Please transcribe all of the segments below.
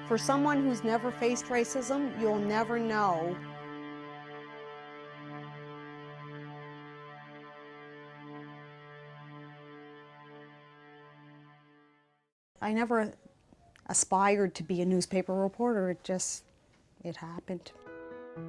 For someone who's never faced racism, you'll never know. I never aspired to be a newspaper reporter. It happened.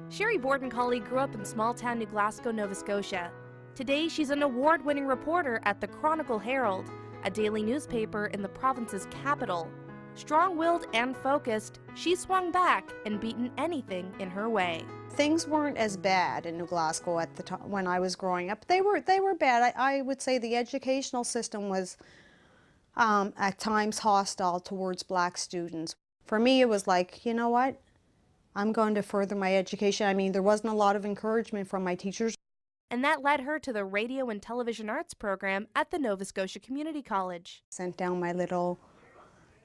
Sherri Borden Colley grew up in small-town New Glasgow, Nova Scotia. Today, she's an award-winning reporter at the Chronicle Herald, a daily newspaper in the province's capital. Strong-willed and focused, she swung back and beaten anything in her way. Things weren't as bad in New Glasgow at the time when I was growing up. They were bad. I would say the educational system was at times hostile towards black students. For me, it was like, you know what? I'm going to further my education. I mean, there wasn't a lot of encouragement from my teachers. And that led her to the radio and television arts program at the Nova Scotia Community College. Sent down my little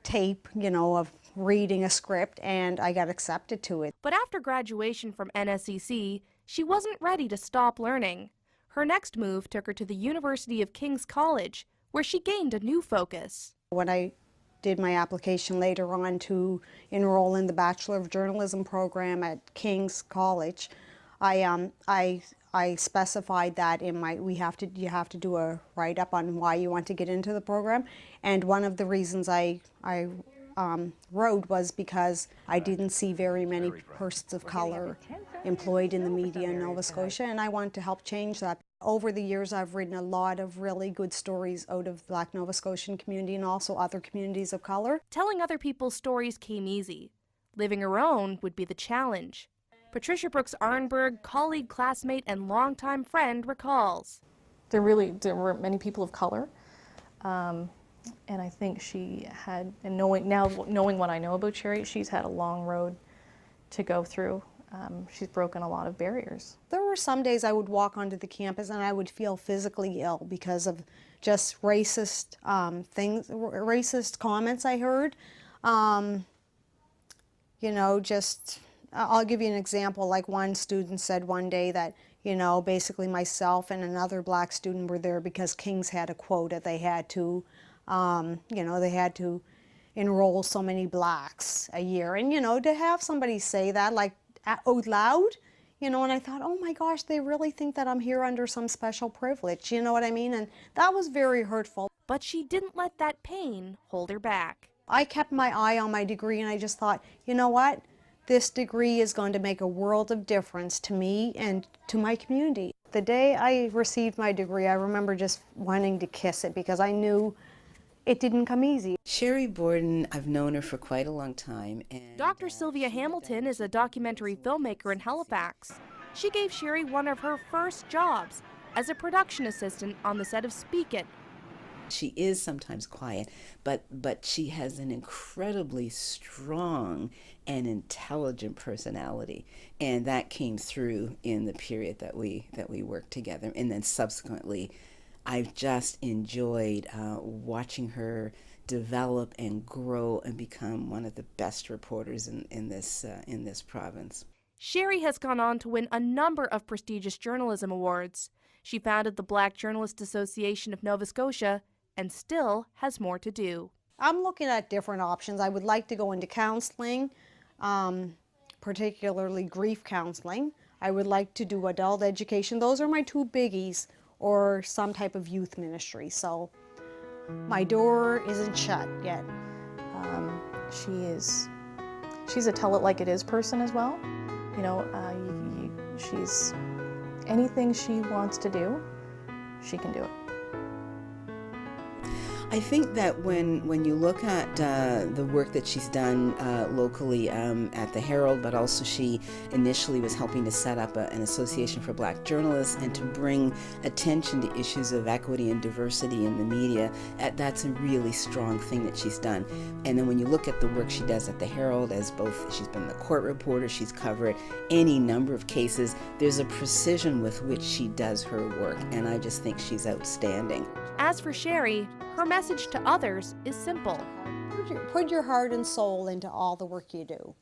tape, you know, of reading a script, and I got accepted to it. But after graduation from NSCC, she wasn't ready to stop learning. Her next move took her to the University of King's College, where she gained a new focus. When I did my application later on to enroll in the Bachelor of Journalism program at King's College, I specified that in my you have to do a write-up on why you want to get into the program, and one of the reasons I wrote was because I didn't see very many persons of color employed in the media in Nova Scotia, and I want to help change that. Over the years, I've written a lot of really good stories out of the Black Nova Scotian community and also other communities of color. Telling other people's stories came easy. Living her own would be the challenge. Patricia Brooks Arnberg, colleague, classmate, and longtime friend, recalls. There weren't many people of color, and I think she had, and knowing what I know about Sherri, she's had a long road to go through. She's broken a lot of barriers. There were some days I would walk onto the campus and I would feel physically ill because of just racist racist comments I heard. You know, I'll give you an example. Like one student said one day that, you know, basically myself and another black student were there because King's had a quota. They had to, you know, they had to enroll so many blacks a year. And, you know, to have somebody say that, like, out loud, you know, and I thought, oh my gosh, they really think that I'm here under some special privilege, you know what I mean? And that was very hurtful. But she didn't let that pain hold her back. I kept my eye on my degree and I just thought, you know what? This degree is going to make a world of difference to me and to my community. The day I received my degree, I remember just wanting to kiss it because I knew it didn't come easy. Sherri Borden, I've known her for quite a long time. And Dr. Sylvia Hamilton is a documentary filmmaker in Halifax. She gave Sherri one of her first jobs as a production assistant on the set of Speak It. She is sometimes quiet, but she has an incredibly strong and intelligent personality, and that came through in the period that we worked together, and then subsequently I've just enjoyed watching her develop and grow and become one of the best reporters in this province. Sherri has gone on to win a number of prestigious journalism awards. She founded the Black Journalists Association of Nova Scotia and still has more to do. I'm looking at different options. I would like to go into counseling, particularly grief counseling. I would like to do adult education. Those are my two biggies, or some type of youth ministry. So my door isn't shut yet. She's a tell it like it is person as well. You know, she's anything she wants to do, she can do it. I think that when you look at the work that she's done locally at the Herald, but also she initially was helping to set up an association for black journalists and to bring attention to issues of equity and diversity in the media, that's a really strong thing that she's done. And then when you look at the work she does at the Herald, as both she's been the court reporter, she's covered any number of cases, there's a precision with which she does her work, and I just think she's outstanding. As for Sherri, her message to others is simple. Put your heart and soul into all the work you do.